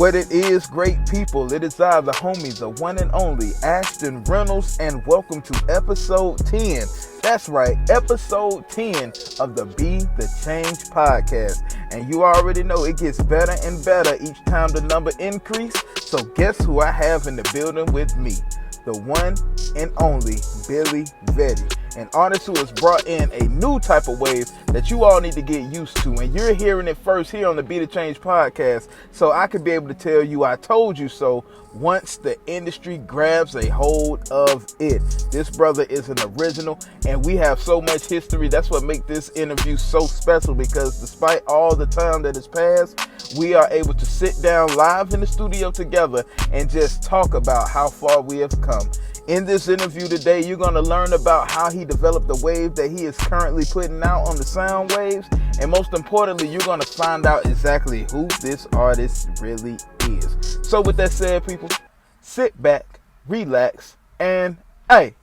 What it is, great people, it is I, the homie, the one and only Ashton Reynolds, and welcome to episode 10. That's right, episode 10 of the Be The Change podcast. And you already know it gets better and better each time the number increase. So guess who I have in the building with me? The one and only Billy Vetti, an artist who has brought in a new type of wave that you all need to get used to. And you're hearing it first here on the Be The Change podcast, so I could be able to tell you I told you so once the industry grabs a hold of it. This brother is an original, and we have so much history. That's what makes this interview so special, because despite all the time that has passed, we are able to sit down live in the studio together and just talk about how far we have come. In this interview today, you're going to learn about how he developed the wave that he is currently putting out on the sound waves. And most importantly, you're going to find out exactly who this artist really is. So with that said, people, sit back, relax, and hey,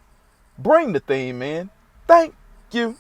bring the theme in. Thank you.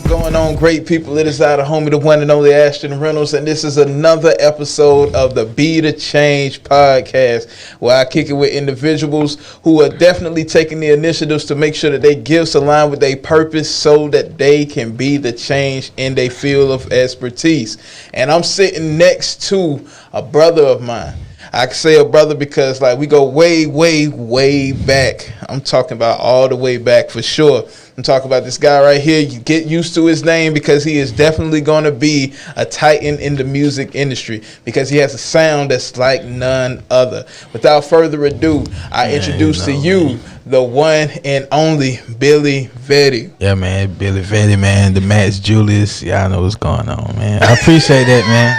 Going on, great people, it is I, the homie, the one and only Ashton Reynolds, and this is another episode of the Be The Change podcast, where I kick it with individuals who are definitely taking the initiatives to make sure that their gifts align with their purpose so that they can be the change in their field of expertise. And I'm sitting next to a brother of mine. I can say a brother because we go way, way, way back. I'm talking about all the way back for sure. I'm talking about this guy right here. You get used to his name because he is definitely going to be a titan in the music industry because he has a sound that's like none other. Without further ado, I introduce to you the one and only Billy Vetti. Yeah, man, Billy Vetti, man, the Max Julius. Y'all know what's going on, man. I appreciate that, man.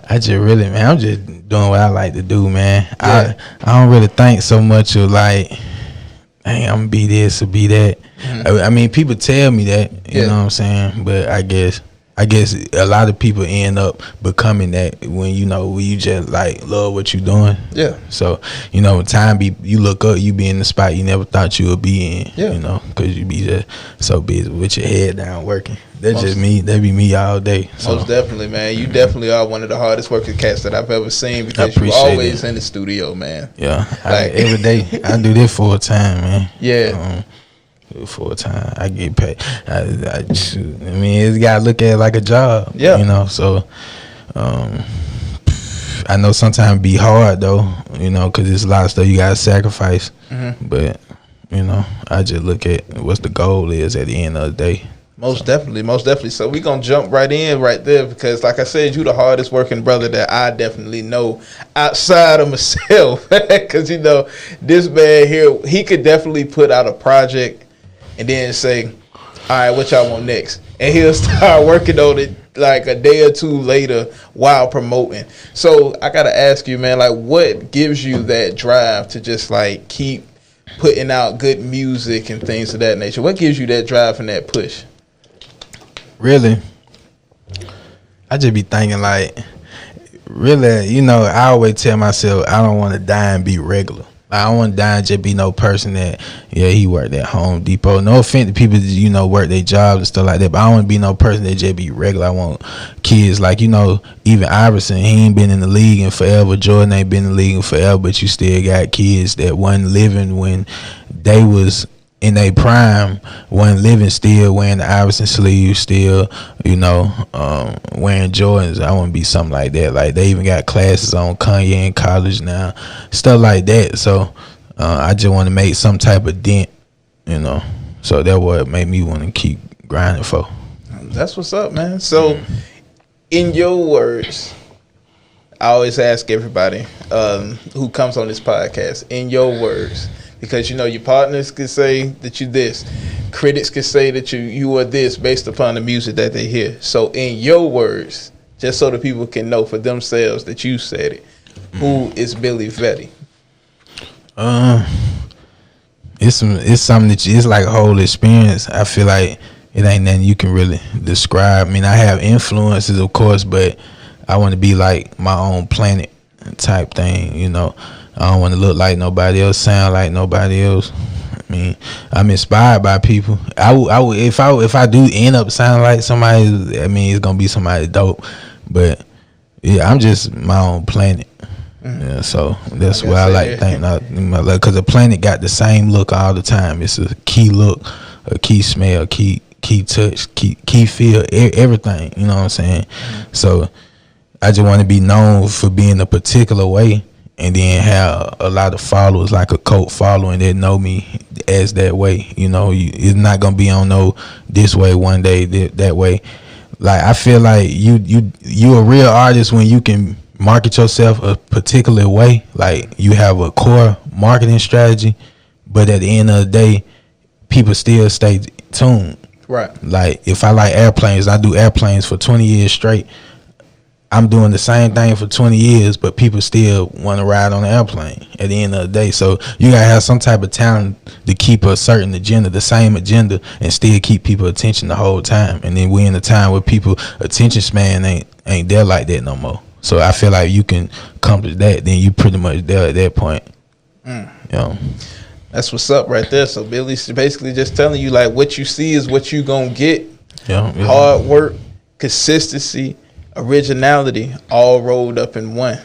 I'm just doing what I like to do, man. Yeah. I don't really think so much of hey, I'm gonna be this or be that. Mm-hmm. I mean, people tell me that, you know what I'm saying? But I guess a lot of people end up becoming that when you just love what you're doing. Yeah. So, time you look up, you be in the spot you never thought you would be in. Yeah. Because you be just so busy with your head down working. That's just me. That be me all day. So. Most definitely, man. You definitely are one of the hardest working cats that I've ever seen because you're always in the studio, man. Yeah. Every day. I do this full time, man. Yeah. Full time, I get paid. I mean, it's gotta look at it like a job. Yeah. So I know sometimes it be hard though, because there's a lot of stuff you gotta sacrifice. Mm-hmm. But I just look at what's the goal is at the end of the day. Most definitely. So we gonna jump right in right there because, like I said, you the hardest working brother that I definitely know outside of myself. Because this man here, he could definitely put out a project and then say, all right, what y'all want next? And he'll start working on it like a day or two later while promoting. So I gotta ask you, man, what gives you that drive to just keep putting out good music and things of that nature? What gives you that drive and that push? Really, I just be thinking really, I always tell myself I don't want to die and be regular. I don't want to die and just be no person that, he worked at Home Depot. No offense to people that, work their jobs and stuff like that, but I don't want to be no person that just be regular. I want kids even Iverson, he ain't been in the league in forever. Jordan ain't been in the league in forever, but you still got kids that wasn't living when they was in their prime, wasn't living, still wearing the Iverson sleeves, still, wearing Jordans. I want to be something like that. They even got classes on Kanye in college now, stuff like that. So I just want to make some type of dent, So that's what made me want to keep grinding for. That's what's up, man. So, in your words, I always ask everybody who comes on this podcast, in your words, because your partners could say that you this, critics could say that you are this based upon the music that they hear. So in your words, just so the people can know for themselves that you said it, who is Billy Vetti? It's something that it's like a whole experience. I feel like it ain't nothing you can really describe. I mean, I have influences, of course, but I want to be like my own planet type thing. You know, I don't want to look like nobody else, sound like nobody else. I mean, I'm inspired by people. I would if I do end up sounding like somebody, I mean, it's gonna be somebody dope. But yeah, I'm just my own planet. Yeah, so that's why I like to think, because the planet got the same look all the time. It's a key look, a key smell, key touch, key feel, everything. You know what I'm saying? So I just want to be known for being a particular way, and then have a lot of followers, like a cult following that know me as that way. You know, it's not gonna be on no this way one day, that way. Like, I feel like you a real artist when you can market yourself a particular way. Like, you have a core marketing strategy, but at the end of the day, people still stay tuned. Right. Like, if I like airplanes, I do airplanes for 20 years straight. I'm doing the same thing for 20 years, but people still want to ride on an airplane at the end of the day. So you gotta have some type of talent to keep a certain agenda, the same agenda, and still keep people attention the whole time. And then we in a time where people attention span ain't there like that no more. So I feel like you can accomplish that, then you pretty much there at that point. You know? That's what's up right there. So Billy's basically just telling you, like, what you see is what you gonna get. Yeah. Hard work, consistency, originality, all rolled up in one.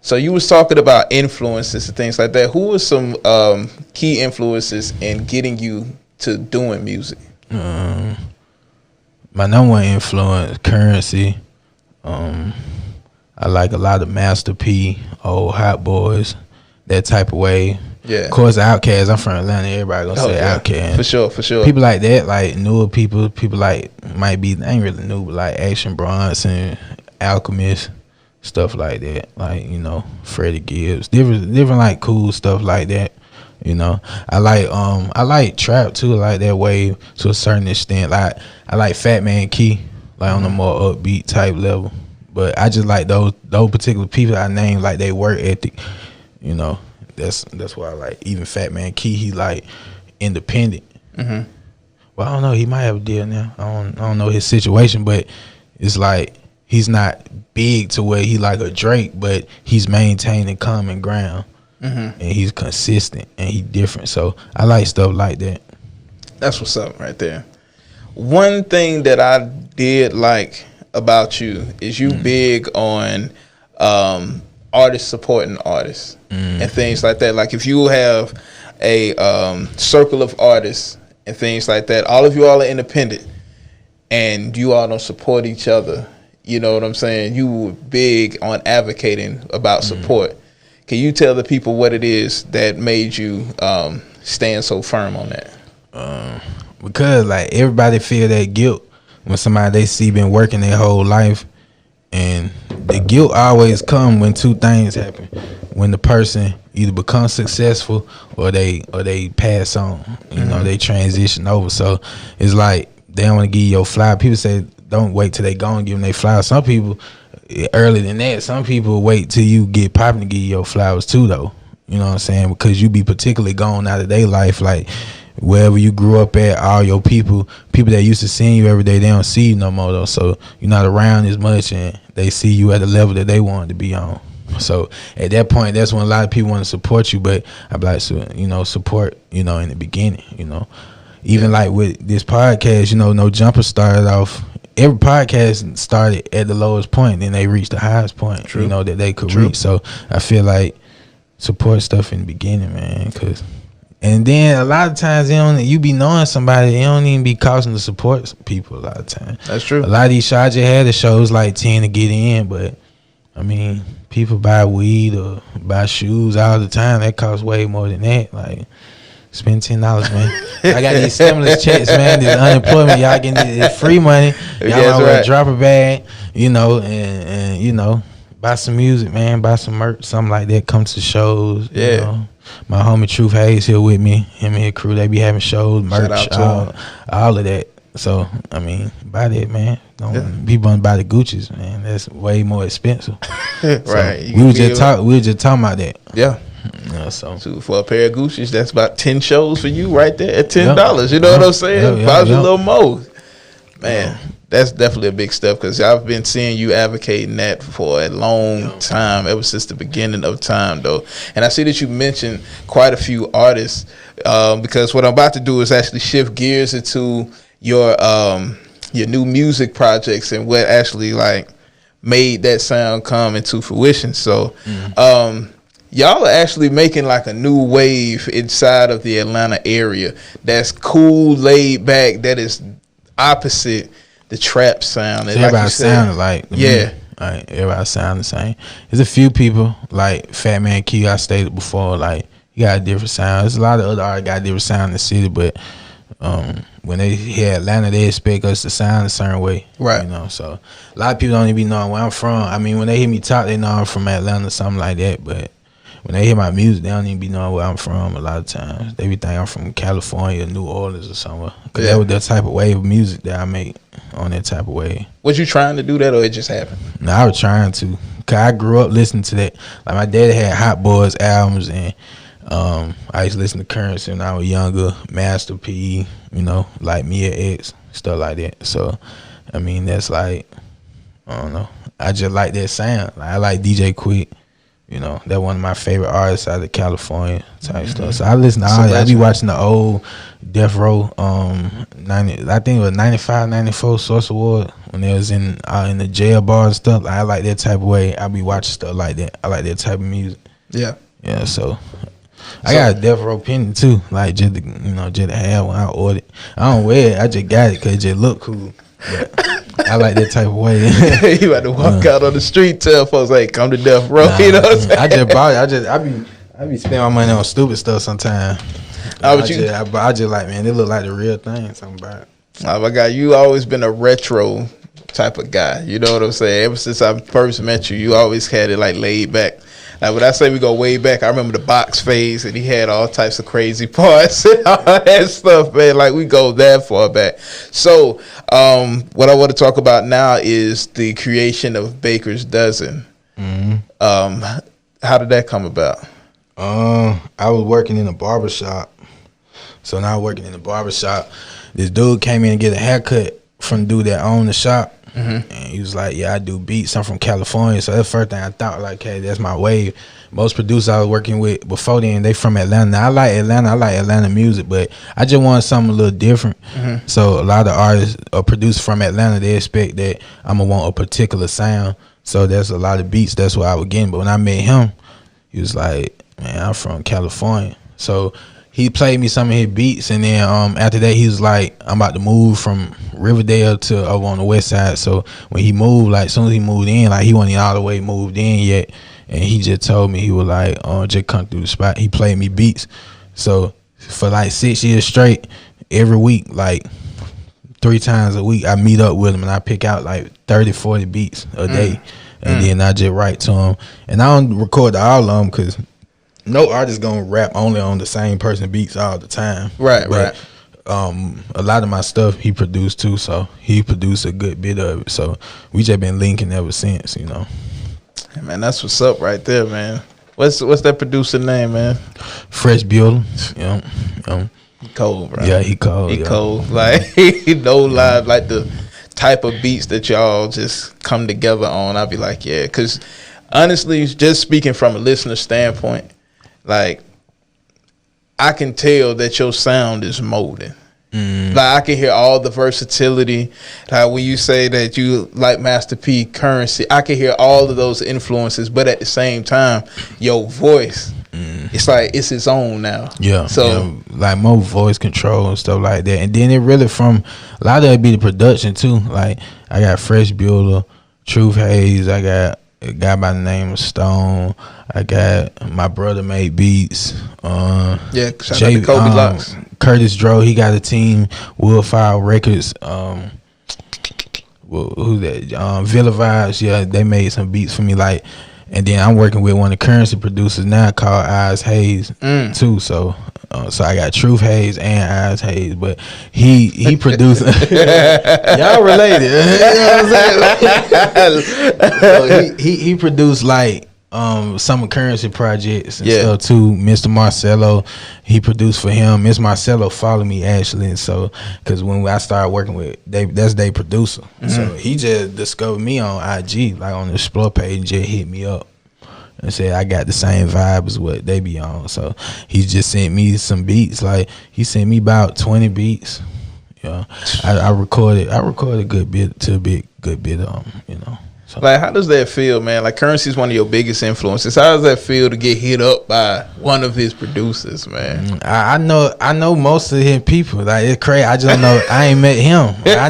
So you was talking about influences and things like that. Who were some key influences in getting you to doing music? My number one influence, Currency. I like a lot of Master P, old Hot Boys, that type of way. Yeah. Of course, Outkast. I'm from Atlanta. Everybody gonna say Outkast. For sure. People like that, like newer people like might be, they ain't really new, but like Action Bronson, Alchemist, stuff like that. Like, you know, Freddie Gibbs, different like cool stuff like that. You know, I like trap too, like that wave to a certain extent. Like, I like Fat Man Key, like on a more upbeat type level. But I just like those particular people I named, like they work ethic. You know, that's why I like even Fat Man Key. He like independent. Well, I don't know. He might have a deal now. I don't know his situation, but it's like he's not big to where he like a Drake, but he's maintaining common ground. And he's consistent and he different. So I like stuff like that. That's what's up right there. One thing that I did like about you is you big on artists supporting artists and things like that. Like, if you have a circle of artists and things like that, all of you all are independent and you all don't support each other. You know what I'm saying? You were big on advocating about support. Can you tell the people what it is that made you stand so firm on that? Because like everybody feel that guilt when somebody they see been working their whole life, and the guilt always come when two things happen: when the person either becomes successful or they pass on. You know, they transition over. So it's like they don't want to give you your flower. People say don't wait till they go and give them their flowers. Some people earlier than that. Some people wait till you get popping to give you your flowers too, though. You know what I'm saying? Because you be particularly gone out of their life, like wherever you grew up at, all your people that used to see you every day, they don't see you no more though. So you're not around as much, and they see you at the level that they wanted to be on. So at that point, that's when a lot of people want to support you. But I'm like, so, you know, support, you know, in the beginning, you know, even like with this podcast, you know, No Jumper started off. Every podcast started at the lowest point, and they reached the highest point. True. You know, that they could reach. So I feel like support stuff in the beginning, man, because. And then a lot of times you be knowing somebody, it don't even be costing to support people a lot of times. That's true. A lot of these shows, I just had the shows like 10 to get in, but I mean, people buy weed or buy shoes all the time. That costs way more than that. Like, spend $10, man. I got these stimulus checks, man. This unemployment, y'all getting this free money. Y'all might well drop a bag, you know, and you know, buy some music, man. Buy some merch, something like that. Come to shows, you know. My homie Truth Hayes here with me. Him and his crew, they be having shows, merch, all of that. So, I mean, buy that, man. People want to buy the Gucci's, man. That's way more expensive. Right. So we were just talking about that. Yeah. So for a pair of Gucci's, that's about 10 shows for you right there at $10. You know what I'm saying? Probably a little more. Man, That's definitely a big step because I've been seeing you advocating that for a long time, ever since the beginning of time, though. And I see that you mentioned quite a few artists because what I'm about to do is actually shift gears into your new music projects and what actually like made that sound come into fruition. So y'all are actually making like a new wave inside of the Atlanta area that's cool, laid back, that is opposite the trap sound. So everybody sounded like yeah. Like everybody sound the same. There's a few people like Fat Man Q, I stated before, like he got a different sound. There's a lot of other artists got a different sound in the city, but when they hear Atlanta, they expect us to sound a certain way. Right. You know, so a lot of people don't even know where I'm from. I mean, when they hear me talk, they know I'm from Atlanta or something like that, but when they hear my music, they don't even be knowing where I'm from a lot of times. They be thinking I'm from California, New Orleans or somewhere. Because that was the type of wave of music that I make on that type of way. Was you trying to do that or it just happened? No, I was trying to. Because I grew up listening to that. Like my dad had Hot Boys albums and I used to listen to Currency when I was younger, Master P, you know, like Mia X, stuff like that. So, I mean, that's like, I don't know. I just like that sound. Like, I like DJ Quick. You know, that's one of my favorite artists out of California type stuff. So I listen to all that. I be watching the old Death Row, 90, I think it was 95, 94 Source Award when they was in the jail bar and stuff. Like, I like that type of way. I be watching stuff like that. I like that type of music. Yeah. Yeah, so I got a Death Row pendant too. Like, just to, you know, just to have when I ordered it. I don't wear it. I just got it because it just look cool. But I like that type of way. You had to walk out on the street, tell folks, hey, come to Death Row. Nah, you know what I'm saying? I just bought it. I be spending my money on stupid stuff sometimes. I just like, man, it look like the real thing. Something about it. Oh my God, you always been a retro type of guy. You know what I'm saying? Ever since I first met you, you always had it like laid back. Like when I say we go way back, I remember the box phase, and he had all types of crazy parts and all that stuff, man. Like we go that far back. So, what I want to talk about now is the creation of Baker's Dozen. Mm-hmm. How did that come about? I was working in a barbershop. So now working in the barbershop, this dude came in and get a haircut from the dude that owned the shop. Mm-hmm. And he was like, yeah, I do beats. I'm from California. So that's the first thing I thought, like, hey, that's my wave. Most producers I was working with before then, they from Atlanta. Now, I like Atlanta music, but I just wanted something a little different. Mm-hmm. So a lot of artists or producers from Atlanta, they expect that I'm going to want a particular sound. So there's a lot of beats. That's what I was getting. But when I met him, he was like, man, I'm from California. So he played me some of his beats, and then after that, he was like, I'm about to move from Riverdale to over on the west side. So when he moved, like, as soon as he moved in, like, he wasn't all the way moved in yet. And he just told me, he was like, just come through the spot. He played me beats. So for like 6 years straight, every week, like 3 times a week, I meet up with him and I pick out like 30, 40 beats a day. And then I just write to him. And I don't record all of them because no artist gonna rap only on the same person beats all the time. Right, but, a lot of my stuff he produced too, so he produced a good bit of it. So we just been linking ever since, you know. Hey man, that's what's up right there, man. What's that producer name, man? Fresh Builder. He cold, bro. Yeah, he cold. He cold. Like he no lie, like the type of beats that y'all just come together on. I'd be like, yeah, because honestly, just speaking from a listener standpoint, like I can tell that your sound is molding. Like I can hear all the versatility. Like when you say that you like Master P, Currency, I can hear all of those influences, but at the same time, your voice, it's like it's its own now. Yeah. So like more voice control and stuff like that. And then it really from a lot of it be the production too. Like I got Fresh Builder, Truth Hayes, I got a guy by the name of Stone. I got my brother made beats. Shout out to Kobe Locks. Curtis Dro, he got a team. Woodfire Records. Who's that? Villa Vibes. Yeah, they made some beats for me. Like, and then I'm working with one of the Currency producers now called Eyes Hayes too. So I got Truth Hayes and Eyes Hayes, but he produced. Y'all related. You know what I'm saying? So he produced like Summer Currency projects and stuff too. Mr. Marcello, he produced for him. Miss Marcello followed me actually, and so because when I started working with that's their producer. So he just discovered me on IG, like on the Explore page, and just hit me up and said I got the same vibe as what they be on. So he just sent me some beats. Like he sent me about 20 beats. Yeah, I recorded a good bit. So. Like, how does that feel, man? Like, Currency is one of your biggest influences. How does that feel to get hit up by one of his producers, man? I know most of his people. Like, it's crazy. I just know I ain't met him. I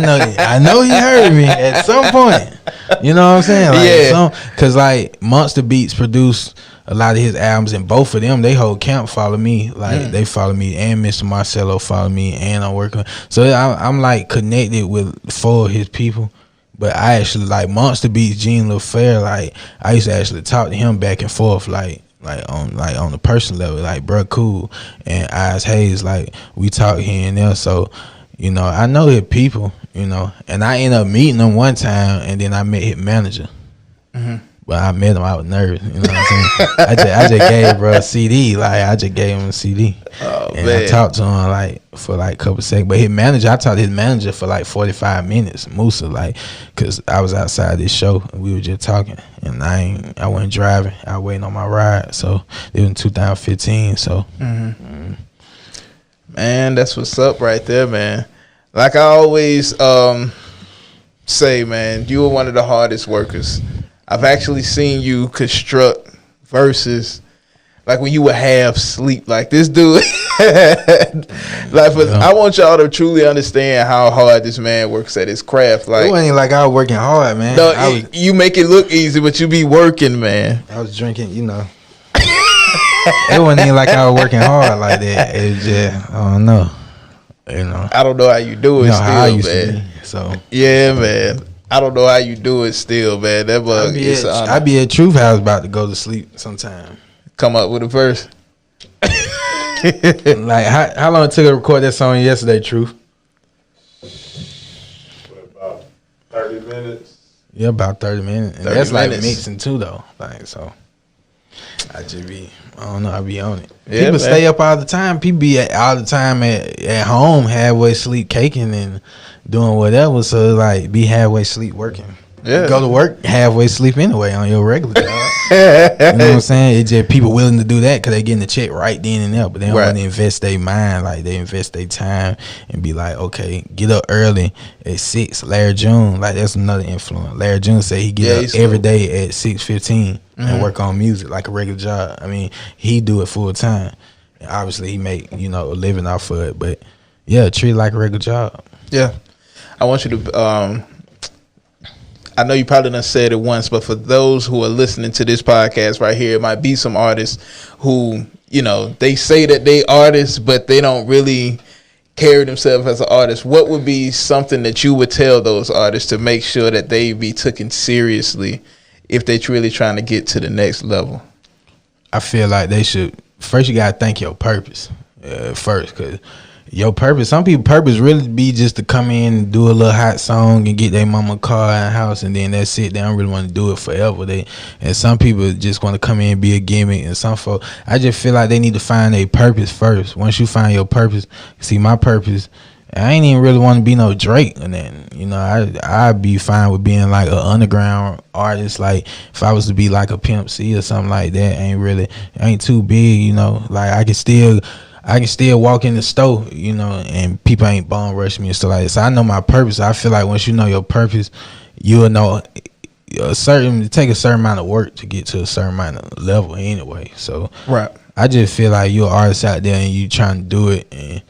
know he heard me at some point. You know what I'm saying? Like, cause like Monster Beats produced a lot of his albums, and both of them, they whole camp follow me. Like they follow me, and Mr. Marcello follow me, and I'm working. So I'm like connected with 4 of his people. But I actually like Monster Beats, Gene LaFair. Like I used to actually talk to him back and forth, like on the personal level, like bruh, cool. And Eyes Hayes, like we talk here and there. So, you know, I know his people, you know, and I ended up meeting him one time, and then I met his manager. But I met him, I was nervous. You know what I'm saying? I just gave bro a CD. Like I just gave him a CD. And man. I talked to him like for like a couple seconds. But his manager, I talked to his manager for like 45 minutes, Musa, like, cause I was outside this show and we were just talking. And I wasn't driving. I was waiting on my ride. So it was in 2015. So man, that's what's up right there, man. Like I always say, man, you were one of the hardest workers. I've actually seen you construct verses like when you would have sleep. Like this dude, I want y'all to truly understand how hard this man works at his craft. Like it wasn't like I was working hard, man. No, you make it look easy, but you be working, man. I was drinking, you know. It wasn't even like I was working hard like that. It was just, I don't know. You know. I don't know how you do it, you know, still, how I used man. To be, so yeah, man. I don't know how you do it still, man. That bug is I be at Truth House about to go to sleep sometime. Come up with a verse. Like how long it took to record that song yesterday, Truth? About 30 minutes. Yeah, about 30 minutes. And that's like mixing too though. Like so I don't know, I be on it. Yeah, people man. stay up all the time. People be all the time at home, halfway sleep caking and doing whatever. So like be halfway sleep working. Yeah. Go to work halfway sleep anyway on your regular job. You know what I'm saying? It's just people willing to do that because they getting the check right then and there, but they don't want to invest their mind. Like they invest their time and be like, okay, get up early at 6. Larry June, like that's another influence. Larry June said he get up every day at 6:15 and work on music like a regular job. I mean, he do it full time. And obviously, he make a living off of it, but yeah, treat it like a regular job. Yeah, I want you to. I know you probably done said it once, but for those who are listening to this podcast right here, it might be some artists who, they say that they artists, but they don't really carry themselves as an artist. What would be something that you would tell those artists to make sure that they be taken seriously if they're really trying to get to the next level? I feel like they should, first you got to think your purpose first, because your purpose, some people purpose really be just to come in and do a little hot song and get their mama a car and a house, and then that's it. They don't really want to do it forever. And some people just want to come in and be a gimmick, and some folks, I just feel like they need to find a purpose first. Once you find your purpose, see my purpose, I ain't even really want to be no Drake, and then I'd be fine with being like an underground artist. Like if I was to be like a Pimp C or something like that, ain't too big, like I can still walk in the store, and people ain't bum rush me and stuff like that. So I know my purpose. I feel like once you know your purpose, you'll know it take a certain amount of work to get to a certain amount of level anyway. So right. I just feel like you're an artist out there and you trying to do it, and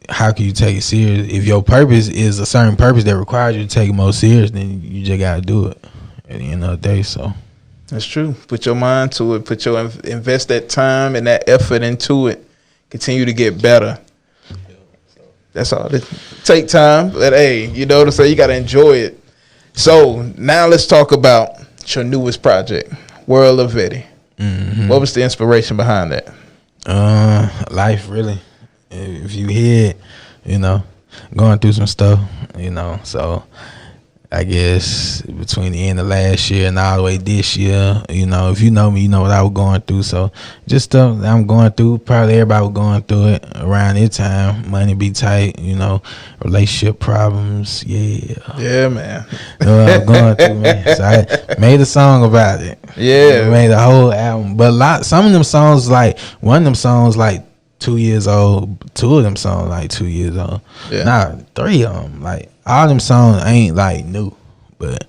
how can you take it serious? If your purpose is a certain purpose that requires you to take it more serious, then you just gotta do it at the end of the day. So that's true. Put your mind to it. Invest that time and that effort into it. Continue to get better. That's all. Take time, but hey, you know what I'm saying? You got to enjoy it. So now let's talk about your newest project, World of Vetti. Mm-hmm. What was the inspiration behind that? Life, really. If you hear it, going through some stuff, so I guess between the end of last year and all the way this year. You know, if you know me, you know what I was going through. So just stuff that I'm going through. Probably everybody was going through it around this time. Money be tight, you know, relationship problems. Yeah, man. You know what I'm going through, man. So I made a song about it. Yeah. I made a whole album. But some of them songs, like one of them songs, like 2 years old. Two of them songs, like 2 years old. Yeah. Nah, three of them, like. All them songs ain't like new, but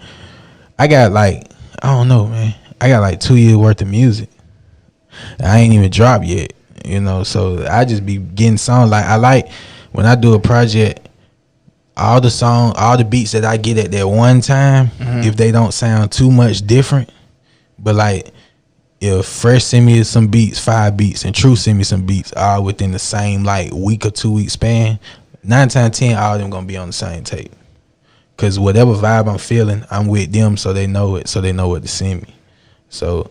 I got like, I don't know, man. I got like 2 years worth of music. I ain't even dropped yet, you know. So I just be getting songs. Like I like when I do a project, all the beats that I get at that one time, if they don't sound too much different, but like if Fresh send me some beats, 5 beats, and True send me some beats, all within the same like week or 2 week span. 9 times 10, all of them gonna be on the same tape. Cause whatever vibe I'm feeling, I'm with them, so they know it, so they know what to send me. So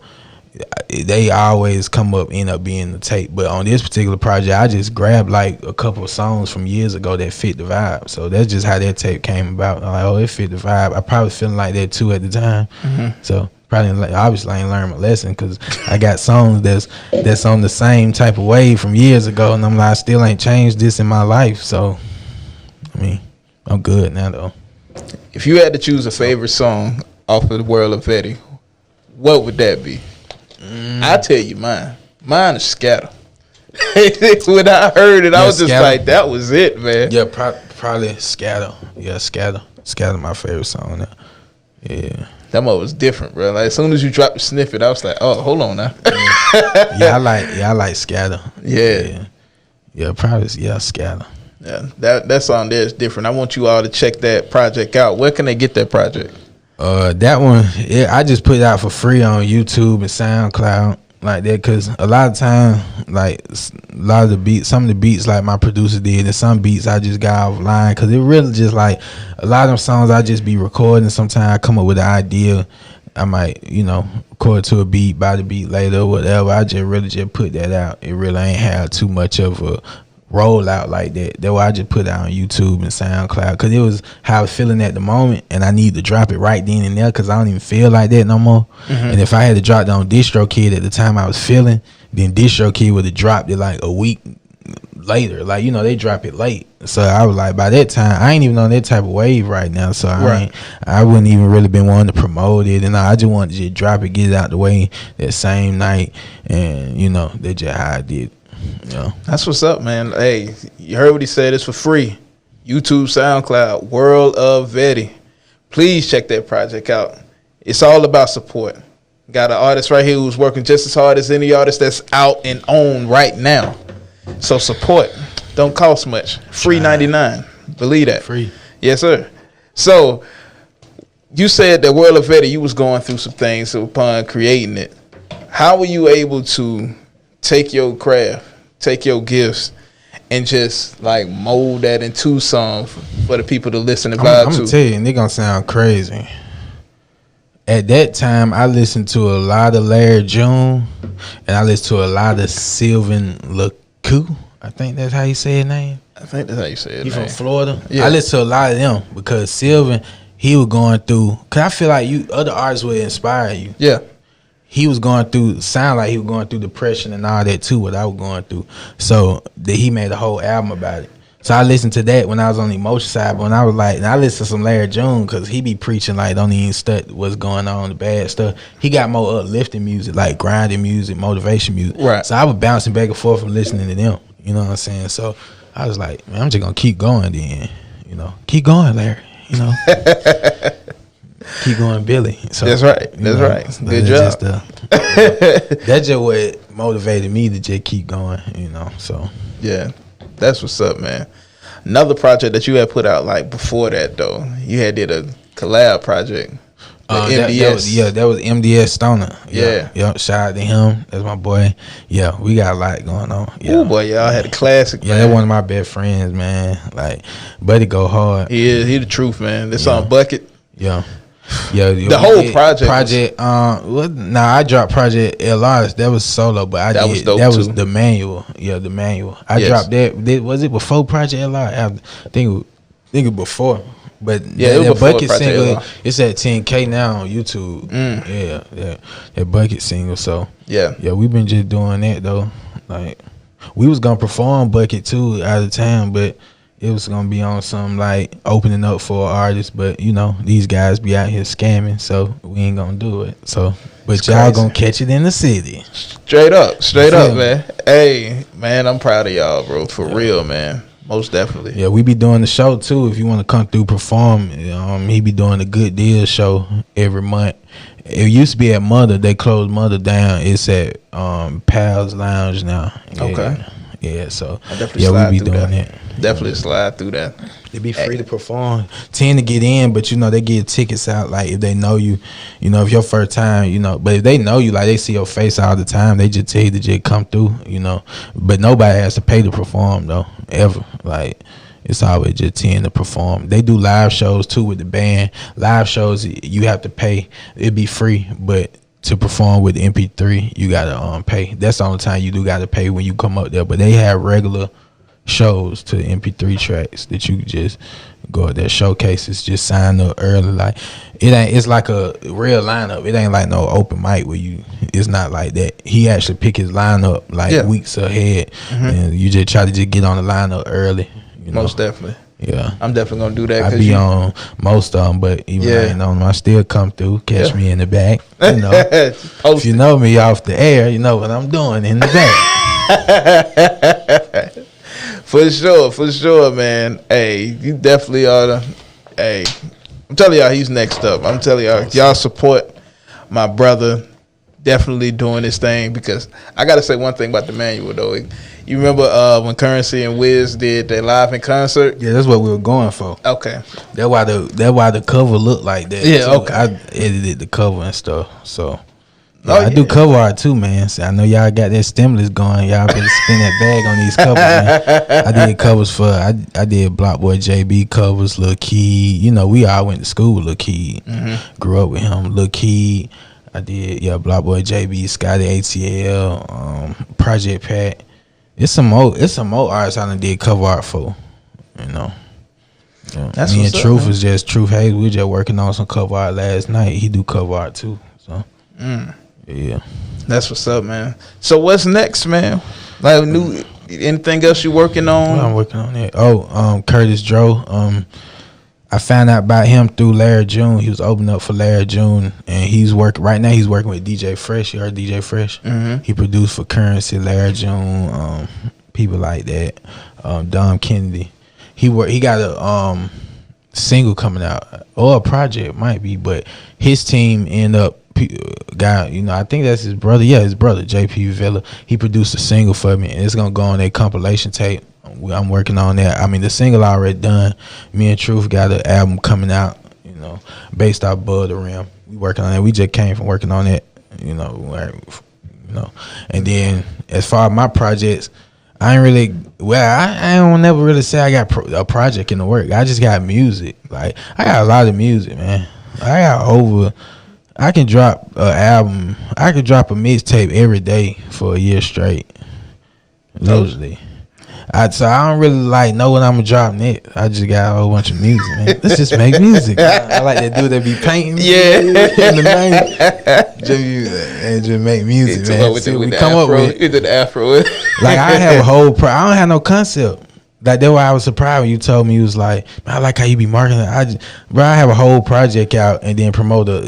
they always end up being the tape. But on this particular project, I just grabbed like a couple of songs from years ago that fit the vibe. So that's just how that tape came about. I'm like, oh, it fit the vibe. I probably feeling like that too at the time. So probably obviously I ain't learned my lesson because I got songs that's on the same type of wave from years ago, and I'm like, I still ain't changed this in my life. So I mean, I'm good now though. If you had to choose a favorite song off of the World of Vetti, what would that be? I'll tell you mine. Mine is Scatter. When I heard it, I was just Scatter. like, that was it, man. Yeah, probably Scatter. Yeah, Scatter. Scatter my favorite song now. Yeah. That one was different, bro. Like as soon as you dropped the snippet, I was like, oh, hold on now. I like Scatter. Yeah. Yeah, probably Scatter. Yeah, that song there is different. I want you all to check that project out. Where can they get that project? That one, I just put it out for free on YouTube and SoundCloud like that, cause a lot of time, like a lot of the beats, some of the beats like my producer did, and some beats I just got offline, cause it really just like a lot of them songs I just be recording. Sometimes I come up with an idea, I might, you know, record to a beat, buy the beat later or whatever. I just really just put that out. It really ain't have too much of a rollout like that. That's why I just put it out on YouTube and SoundCloud, because it was how I was feeling at the moment, and I need to drop it right then and there because I don't even feel like that no more. And if I had to drop it on DistroKid at the time I was feeling, then DistroKid would have dropped it like a week later. Like, you know, they drop it late. So I was like, by that time, I ain't even on that type of wave right now. So I wouldn't even really been wanting to promote it. And I just wanted to just drop it, get it out the way that same night. And, you know, that's just how I did. You know? That's what's up, man. Hey, you heard what he said. It's for free. YouTube, SoundCloud, World of Vetti. Please check that project out. It's all about support. Got an artist right here who's working just as hard as any artist that's out and on right now. So support. Don't cost much. Free 99. Believe that. Free. Yes, sir. So you said that World of Vetti, you was going through some things upon creating it. How were you able to take your craft, take your gifts, and just like mold that into song for the people to listen and vibe to? I'm gonna tell you, and they gonna sound crazy. At that time, I listened to a lot of Larry June, and I listened to a lot of Sylvan LeCoux. I think that's how you say his name. I think that's how you say it. He from Florida. Yeah. I listened to a lot of them because Sylvan, he was going through. Cause I feel like other artists would inspire you. Yeah. He was going through, sound like he was going through depression and all that too, what I was going through. So he made a whole album about it. So I listened to that when I was on the emotion side, but when I was like, and I listened to some Larry June because he be preaching like don't even study what's going on, the bad stuff. He got more uplifting music, like grinding music, motivation music. Right. So I was bouncing back and forth from listening to them. You know what I'm saying? So I was like, man, I'm just gonna keep going then. You know, keep going, Larry. You know. Keep going, Billy. So, that's right. That's right. Good job. That's just what motivated me to just keep going, you know. So yeah, that's what's up, man. Another project that you had put out like before that though, you had did a collab project. MDS. That was MDS Stoner. Yeah. Shout out to him. That's my boy. Yeah, we got a lot going on. Yeah. Oh boy, y'all had a classic. Yeah, that's one of my best friends, man. Like, buddy go hard. He the truth, man. This song Bucket. Yeah. Yeah, the whole project. I dropped Project LR. That was solo, but that was the manual. Yeah, the manual. I dropped that. Was it before Project LR? I think it was before. But Yeah, that Bucket Project single, Ella. it's at 10K now on YouTube. Yeah, that Bucket single. So Yeah. we've been just doing that though. Like we was gonna perform Bucket too out of town, but it was gonna be on some like opening up for artists. But you know these guys be out here scamming, so we ain't gonna do it. So, but It's y'all crazy. gonna catch it in the city. Straight up, Yeah. man. Hey, man, I'm proud of y'all, bro. For real, man. Most definitely. Yeah, we be doing the show too. If you want to come through perform, he be doing a Good Deal show every month. It used to be at Mother. They closed Mother down. It's at Pal's Lounge now. Yeah. Okay. Yeah, so I definitely slide we be through doing that. that. Definitely slide through that. They be free to perform. Tend to get in, but they get tickets out. Like if they know you, if your first time, But if they know you, like they see your face all the time, they just tell you to just come through, But nobody has to pay to perform though, ever. Like it's always just tend to perform. They do live shows too with the band. Live shows you have to pay. It'd be free, but to perform with MP3, you gotta pay. That's the only time you do gotta pay when you come up there. But they have regular shows to MP3 tracks that you just go at their showcases, just sign up early. Like it's like a real lineup. It ain't like no open mic where it's not like that. He actually pick his lineup like weeks ahead, and you just try to just get on the lineup early. Most definitely. Yeah, I'm definitely gonna do that. I be on most of them, but even I ain't on them, I still come through, catch me in the back. If you know me off the air, you know what I'm doing in the back. For sure, man. Hey, you definitely ought to. Hey, I'm telling y'all, he's next up. I'm telling y'all support my brother. Definitely doing this thing, because I gotta say one thing about the manual though. You remember when Currency and Wiz did their live in concert? Yeah, that's what we were going for. Okay, that's why the cover looked like that. Yeah, too. okay. I edited the cover and stuff, so. I do cover art too, man. So I know y'all got that stimulus going. Y'all better spend that bag on these covers, man. I did covers for I did Block Boy JB covers, Lil Key. We all went to school with Lil Key. Grew up with him. Lil Key. I did Block Boy JB, Scotty ATL, Project Pat. It's some more artists I done did cover art for. That's me what's and up, Truth man. was just Truth Hayes. We just working on some cover art last night. He do cover art too. So yeah, that's what's up, man. So what's next, man? Like anything else you working on? I'm working on that. Curtis Dro. I found out about him through Larry June. He was opening up for Larry June, and he's working with DJ Fresh. You heard DJ Fresh? He produced for Currency, Larry June, people like that. Dom Kennedy. He got a single coming out, or a project might be, but his team end up I think that's his brother. Yeah, his brother JP Villa. He produced a single for me, and it's gonna go on a compilation tape. I'm working on that. I mean, the single already done. Me and Truth got an album coming out, based off Bud the Rim. We working on that. We just came from working on it, And then as far as my projects, I don't never really say I got a project in the work. I just got music. Like I got a lot of music, man. I can drop an album. I can drop a mixtape every day for a year straight. Literally. So I don't really know when I'm gonna drop next. I just got a whole bunch of music, man. Let's just make music. I like that dude that be painting. Yeah. In the night. Just make music, man. See what we come up with. He did the afro. Like I have a whole I don't have no concept. Like that's why I was surprised when you told me. You was like, man, I like how you be marketing. I have a whole project out and then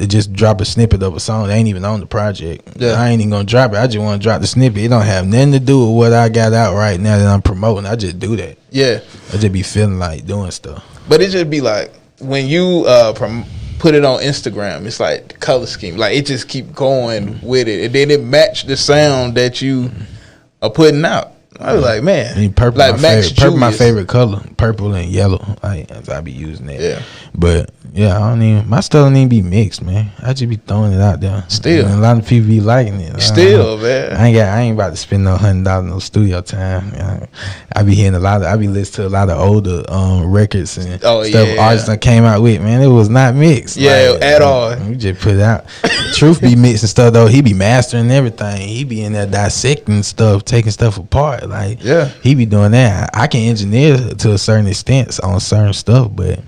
just drop a snippet of a song that ain't even on the project. Yeah. I ain't even gonna drop it. I just want to drop the snippet. It don't have nothing to do with what I got out right now that I'm promoting. I just do that. Yeah, I just be feeling like doing stuff. but it just be like when you put it on Instagram, it's like the color scheme. Like it just keep going with it, and then it match the sound that you are putting out. I was like, man, I mean, purple, like my favorite color, purple and yellow. I be using that. Yeah. But yeah, my stuff don't even be mixed, man. I just be throwing it out there. Still. And a lot of people be liking it. Still, man. I ain't about to spend no $100 no studio time. I be hearing I be listening to a lot of older records and stuff artists that came out with, man. It was not mixed. Yeah, at all. We just put it out. Truth be mixing stuff though. He be mastering everything. He be in there dissecting stuff, taking stuff apart. Like, he be doing that. I can engineer to a certain extent on certain stuff, but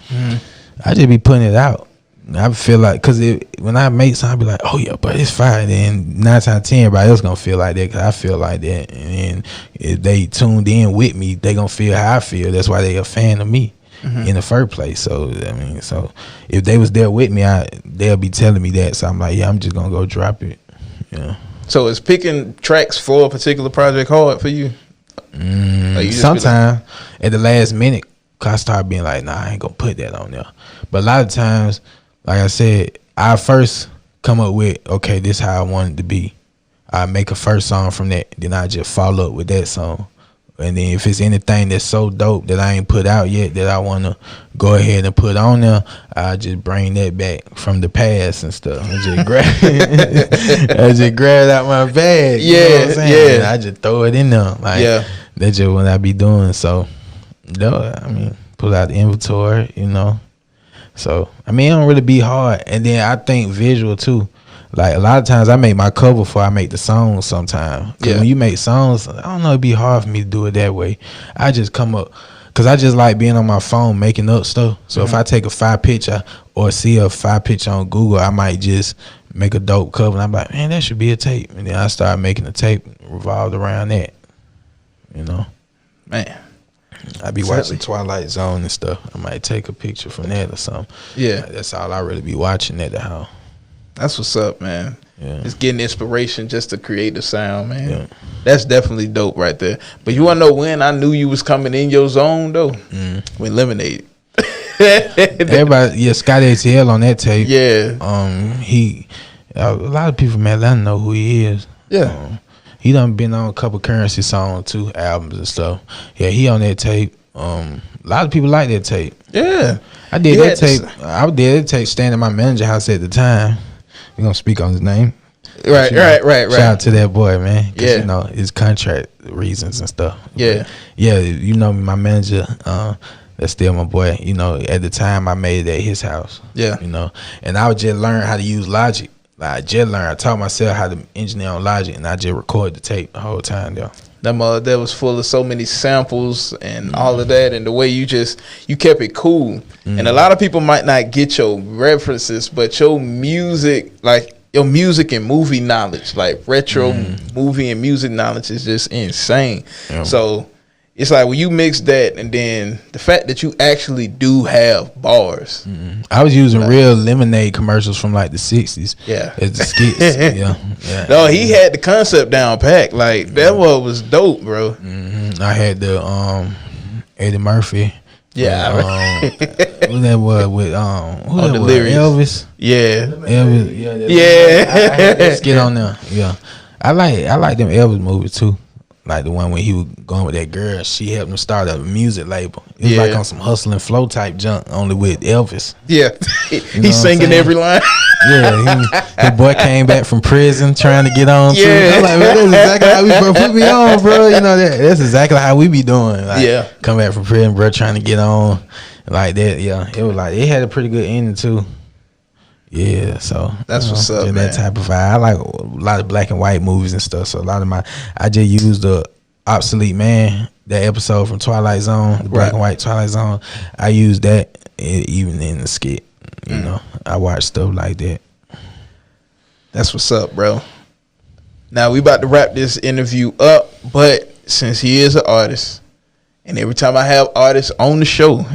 I just be putting it out. I feel like, cause when I make something, I be like, oh yeah, but it's fire. Then 9 times out of 10, everybody else gonna feel like that, cause I feel like that. And then if they tuned in with me, they gonna feel how I feel. That's why they a fan of me in the first place. So I mean, so if they was there with me, they'll be telling me that. So I'm like, yeah, I'm just gonna go drop it. Yeah. So is picking tracks for a particular project hard for you? Like Sometimes at the last minute, cause I start being like, nah, I ain't gonna put that on there. But a lot of times, like I said, I first come up with, okay, this how I want it to be. I make a first song from that, then I just follow up with that song. And then if it's anything that's so dope that I ain't put out yet that I want to go ahead and put on there, I just bring that back from the past and stuff. I just grab it out my bag. You know what I'm saying? And I just throw it in there. Like, that's just what I be doing. So, I mean, pull out the inventory, you know. So, I mean, it don't really be hard. And then I think visual, too. Like, a lot of times I make my cover before I make the song sometimes. Because when you make songs, I don't know, it'd be hard for me to do it that way. I just come up, because I just like being on my phone making up stuff. So if I take a 5 picture or see a 5 picture on Google, I might just make a dope cover. And I'm like, man, that should be a tape. And then I start making a tape revolved around that, you know. Man. I be watching Twilight Zone and stuff. I might take a picture from that or something. Yeah. Like, that's all I really be watching at the house. That's what's up, man. Yeah. Just getting inspiration just to create the sound, man. Yeah. That's definitely dope right there. But you want to know when I knew you was coming in your zone, though? When Lemonade. Everybody, Scott ATL on that tape. Yeah. A lot of people, man, I don't know who he is. Yeah. He done been on a couple Currency songs, 2 albums and stuff. Yeah, he on that tape. A lot of people like that tape. Yeah. I did that tape. I did that tape staying at my manager house at the time. We gonna speak on his name. Right. Shout out to that boy, man. You know, his contract reasons and stuff. Yeah. But, yeah, you know, my manager, that's still my boy. You know, at the time I made it at his house. Yeah. You know, and I would just learn how to use Logic. Like, I taught myself how to engineer on Logic, and I just record the tape the whole time there. That was full of so many samples and all of that, and the way you kept it cool. And a lot of people might not get your references, but your music, like your music and movie knowledge, like retro movie and music knowledge, is just insane. Yeah. So it's like when you mix that, and then the fact that you actually do have bars. I was using real Lemonade commercials from like the 60s. Yeah. As the skits. Yeah. No, he had the concept down packed. Like, that one was dope, bro. I had the Eddie Murphy. Yeah. What that was with who that the was? lyrics. Elvis. Yeah. Elvis. Yeah. I had that skit on there. Yeah. I like them Elvis movies too. Like the one when he was going with that girl, she helped him start a music label. It was like on some hustle and flow type junk, only with Elvis. Yeah, he's singing every line. Yeah, the boy came back from prison trying to get on. Yeah, I'm like, man, that's exactly how we put me on, bro. You know that's exactly how we be doing. Like, come back from prison, bro, trying to get on like that. Yeah, it was like it had a pretty good ending too. Yeah, so that's what's up, man. That type of vibe. I like a lot of black and white movies and stuff. So a lot of I just used the Obsolete Man, that episode from Twilight Zone, the black and white Twilight Zone. I used that even in the skit. You know, I watch stuff like that. That's what's up, bro. Now we about to wrap this interview up, but since he is an artist, and every time I have artists on the show,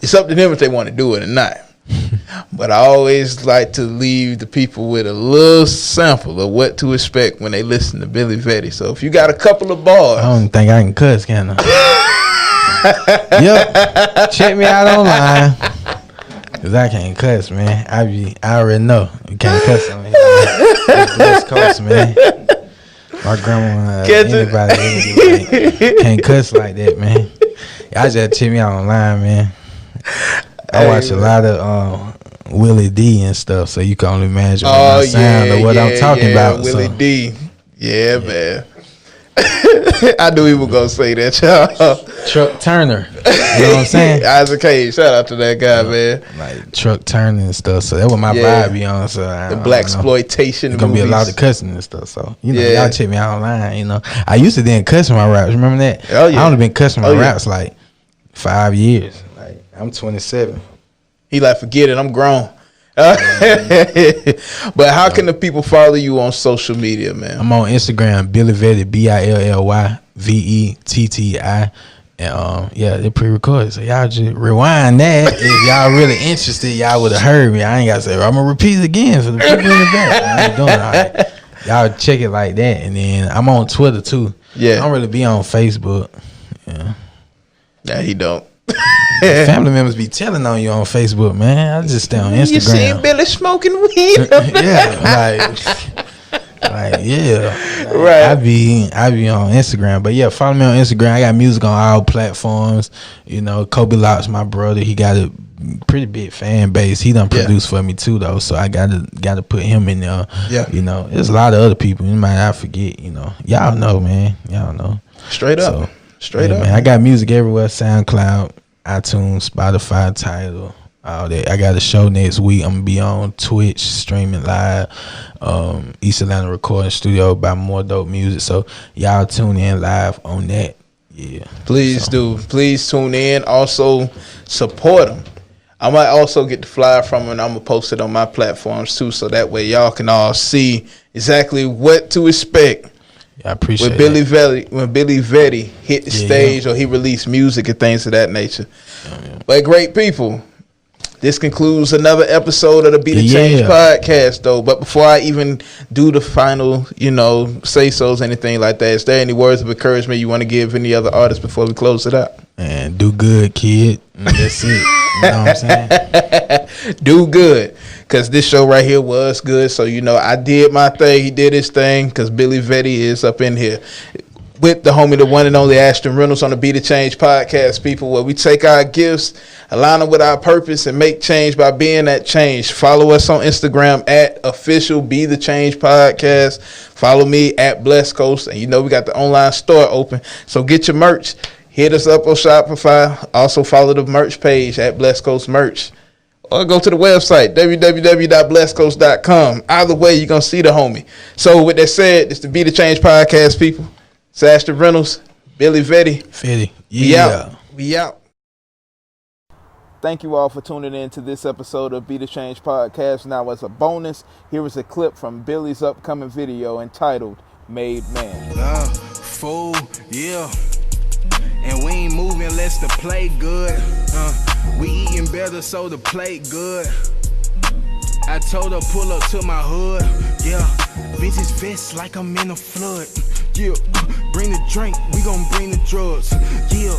it's up to them if they want to do it or not. But I always like to leave the people with a little sample of what to expect when they listen to Billy Vetti. So if you got a couple of bars, I don't think I can cuss, can I? Yep. Check me out online. Cause I can't cuss, man. I already know you can't cuss on me. That's the West Coast, man. My grandma, anybody can't cuss like that, man. I just check me out online, man. I watch a lot of Willie D and stuff, so you can only imagine my sound of what I'm talking about. Willie D. Yeah, man. I knew he was going to say that, y'all. Truck Turner. You know what I'm saying? Isaac Hayes. Shout out to that guy, man. Like Truck Turner and stuff. So that was my vibe, be on. So the black exploitation movies. It's going to be a lot of cussing and stuff. So, you know, y'all check me out online, you know. I used to then cuss my raps. Remember that? Oh, yeah. I only been cussing my raps like 5 years. Like, I'm 27. He like, forget it, I'm grown. But how can the people follow you on social media, man? I'm on Instagram, Billy Vetti, BILLYVETTI. And yeah, they're pre-recorded. So y'all just rewind that. If y'all really interested, y'all would have heard me. I ain't gotta say, I'm gonna repeat it again for the people in the back. I ain't doing all that. Y'all check it like that. And then I'm on Twitter too. Yeah. I don't really be on Facebook. Yeah. Nah, he don't. Family members be telling on you on Facebook, man. I just stay on Instagram. You seen Billy smoking weed? Yeah, yeah. Right. I be on Instagram. But yeah, follow me on Instagram. I got music on all platforms. You know, Kobe Locks, my brother, he got a pretty big fan base. He done produced for me too though. So I gotta put him in there. Yeah. You know, there's a lot of other people. You might not forget, you know. Y'all know, man. Y'all know. Straight up. Straight up. Man, I got music everywhere. SoundCloud, iTunes, Spotify, Tidal, all that. I got a show next week. I'm gonna be on Twitch streaming live. East Atlanta Recording Studio by More Dope Music. So y'all tune in live on that. Yeah. Please do. Please tune in. Also support them. I might also get the flyer from them, and I'm gonna post it on my platforms too, so that way y'all can all see exactly what to expect. I appreciate when Billy Vetti hit the stage or he released music and things of that nature. But great people, this concludes another episode of the Be the Change podcast though. But before I even do the final, say-sos, anything like that, is there any words of encouragement you want to give any other artists before we close it out? Man, do good, kid. That's it. You know what I'm saying? Do good. Because this show right here was good. So, I did my thing. He did his thing. Because Billy Vetti is up in here with the homie, the one and only Ashton Reynolds on the Be the Change podcast, people, where we take our gifts, align them with our purpose, and make change by being that change. Follow us on Instagram at official Be the Change podcast. Follow me at Blessed Coast. And we got the online store open. So get your merch. Hit us up on Shopify. Also follow the merch page at Blessed Coast Merch. Or go to the website, www.blessedcoast.com. Either way, you're going to see the homie. So with that said, it's the Be the Change podcast, people. It's Ashton Reynolds, Billy Vetti. Yeah. We out. Thank you all for tuning in to this episode of Be the Change podcast. Now, as a bonus, here is a clip from Billy's upcoming video entitled Made Man. Fool, yeah. And we ain't moving unless the play good. We eating better so the plate good. I told her pull up to my hood. Yeah, vintage vest like I'm in a flood. Yeah, bring the drink, we gon' bring the drugs. Yeah,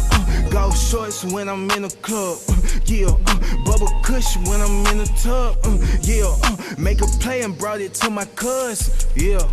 golf shorts when I'm in a club. Yeah, bubble kush when I'm in a tub. Yeah, make a play and brought it to my cuz. Yeah.